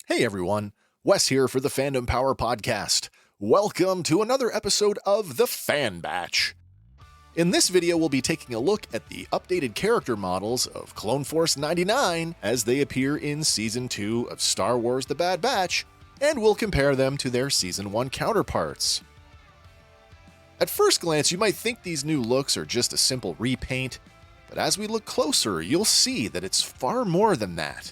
Hey everyone, Wes here for the Fandom Power Podcast. Welcome to another episode of The Fan Batch. In this video, we'll be taking a look at the updated character models of Clone Force 99 as they appear in Season 2 of Star Wars The Bad Batch, and we'll compare them to their Season 1 counterparts. At first glance, you might think these new looks are just a simple repaint, but as we look closer, you'll see that it's far more than that.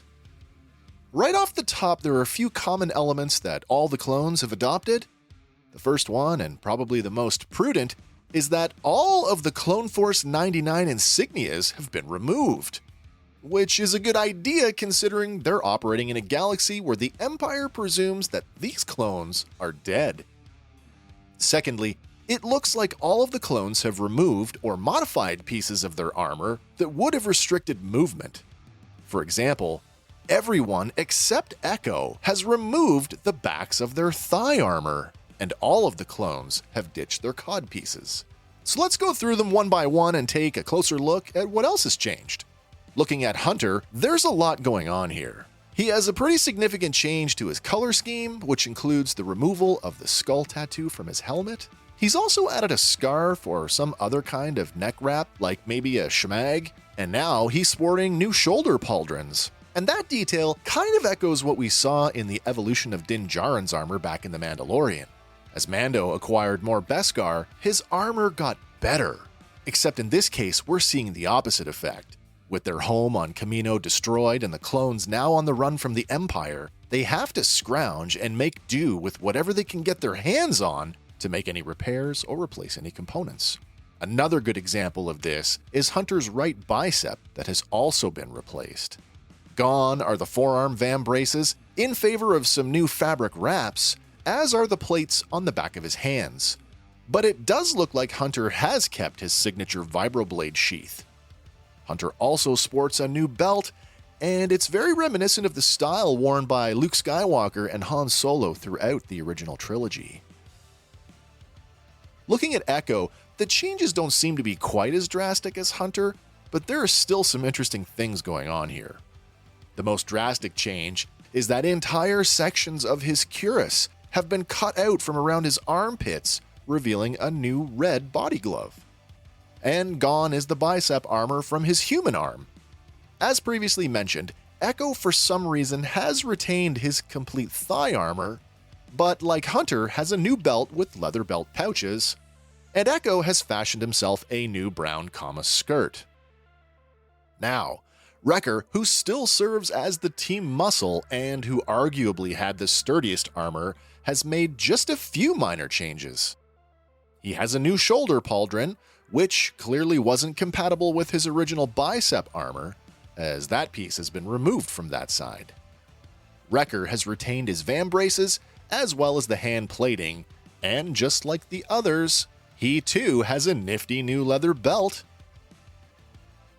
Right off the top, there are a few common elements that all the clones have adopted. The first one, and probably the most prudent, is that all of the Clone Force 99 insignias have been removed. Which is a good idea considering they're operating in a galaxy where the Empire presumes that these clones are dead. Secondly, it looks like all of the clones have removed or modified pieces of their armor that would have restricted movement. For example, everyone except Echo has removed the backs of their thigh armor, and all of the clones have ditched their cod pieces. So let's go through them one by one and take a closer look at what else has changed. Looking at Hunter, there's a lot going on here. He has a pretty significant change to his color scheme, which includes the removal of the skull tattoo from his helmet. He's also added a scarf or some other kind of neck wrap, like maybe a shemag, and now he's sporting new shoulder pauldrons. And that detail kind of echoes what we saw in the evolution of Din Djarin's armor back in The Mandalorian. As Mando acquired more Beskar, his armor got better. Except in this case, we're seeing the opposite effect. With their home on Kamino destroyed and the clones now on the run from the Empire, they have to scrounge and make do with whatever they can get their hands on to make any repairs or replace any components. Another good example of this is Hunter's right bicep that has also been replaced. Gone are the forearm vambraces in favor of some new fabric wraps, as are the plates on the back of his hands. But it does look like Hunter has kept his signature vibroblade sheath. Hunter also sports a new belt, and it's very reminiscent of the style worn by Luke Skywalker and Han Solo throughout the original trilogy. Looking at Echo, the changes don't seem to be quite as drastic as Hunter, but there are still some interesting things going on here. The most drastic change is that entire sections of his cuirass have been cut out from around his armpits, revealing a new red body glove. And gone is the bicep armor from his human arm. As previously mentioned, Echo for some reason has retained his complete thigh armor, but like Hunter has a new belt with leather belt pouches, and Echo has fashioned himself a new brown comma skirt. Now, Wrecker, who still serves as the team muscle and who arguably had the sturdiest armor, has made just a few minor changes. He has a new shoulder pauldron, which clearly wasn't compatible with his original bicep armor, as that piece has been removed from that side. Wrecker has retained his vambraces, as well as the hand plating, and just like the others, he too has a nifty new leather belt.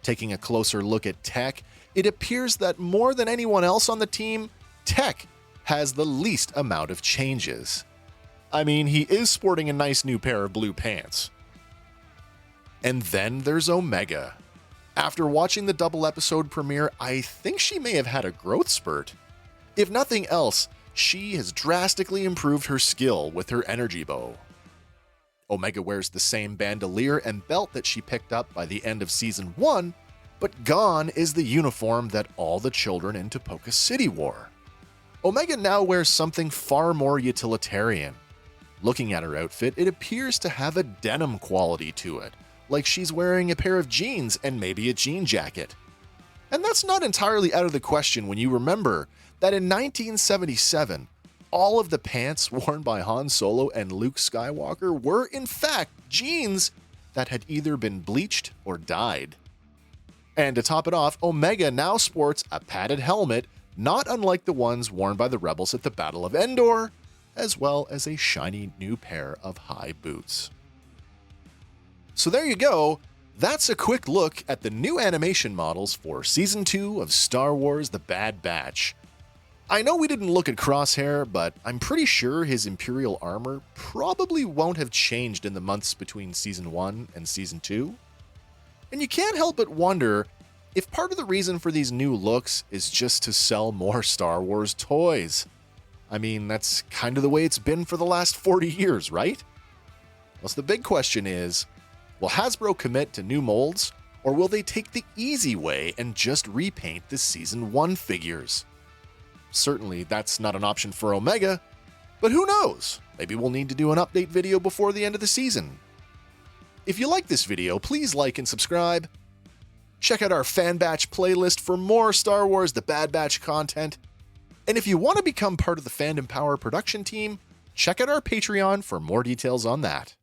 Taking a closer look at Tech, it appears that more than anyone else on the team, Tech has the least amount of changes. I mean, he is sporting a nice new pair of blue pants. And then there's Omega. After watching the double episode premiere, I think she may have had a growth spurt. If nothing else, she has drastically improved her skill with her energy bow. Omega wears the same bandolier and belt that she picked up by the end of Season 1, but gone is the uniform that all the children in Topoka City wore. Omega now wears something far more utilitarian. Looking at her outfit, it appears to have a denim quality to it, like she's wearing a pair of jeans and maybe a jean jacket. And that's not entirely out of the question when you remember that in 1977, all of the pants worn by Han Solo and Luke Skywalker were in fact jeans that had either been bleached or dyed. And to top it off, Omega now sports a padded helmet, not unlike the ones worn by the rebels at the Battle of Endor, as well as a shiny new pair of high boots. So there you go, that's a quick look at the new animation models for Season 2 of Star Wars The Bad Batch. I know we didn't look at Crosshair, but I'm pretty sure his Imperial armor probably won't have changed in the months between Season 1 and Season 2. And you can't help but wonder if part of the reason for these new looks is just to sell more Star Wars toys. I mean, that's kind of the way it's been for the last 40 years, right? Well, so the big question is, will Hasbro commit to new molds, or will they take the easy way and just repaint the Season 1 figures? Certainly, that's not an option for Omega, but who knows? Maybe we'll need to do an update video before the end of the season. If you like this video, please like and subscribe. Check out our Fan Batch playlist for more Star Wars The Bad Batch content. And if you want to become part of the Fandom Power production team, check out our Patreon for more details on that.